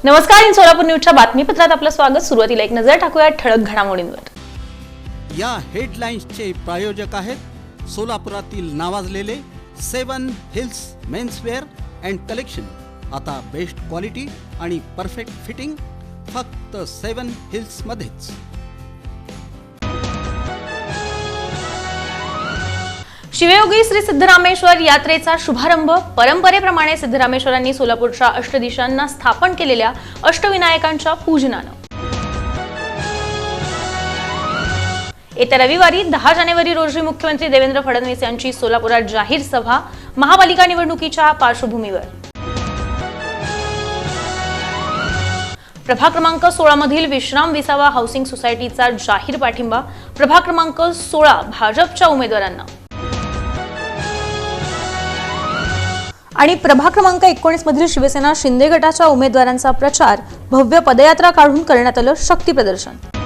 नमस्कार, सोलापूर न्यूजच्या बातमीपत्रात आपलं स्वागत। सुरुवातीला एक नजर टाकूया ठळक घडामोडींवर। या हेडलाईन्सचे प्रायोजक आहेत सोलापुरातील नावाजलेले 7 हिल्स मेन्सवेअर अँड कलेक्शन। आता बेस्ट क्वालिटी आणि परफेक्ट फिटिंग फक्त 7 हिल्स मध्येच। शिवयोगी श्री सिद्धरामेश्वर यात्रेचा शुभारंभ। परंपरेप्रमाणे सिद्धरामेश्वरांनी सोलापूरच्या अष्टदिशांना स्थापन केलेल्या अष्टविनायकांच्या पूजनानं येत्या रविवारी 10 जानेवारी रोजी मुख्यमंत्री देवेंद्र फडणवीस यांची सोलापुरात जाहीर सभा। महापालिका निवडणुकीच्या पार्श्वभूमीवर प्रभाग क्रमांक 16 मधील विश्राम विसावा हाऊसिंग सोसायटीचा जाहीर पाठिंबा। प्रभाग क्रमांक 16 भाजपच्या उमेदवारांना आणि प्रभाग क्रमांक 19 मधील शिवसेना शिंदे गटाच्या उमेदवारांचा प्रचार। भव्य पदयात्रा काढून करण्यात आलं शक्ती प्रदर्शन।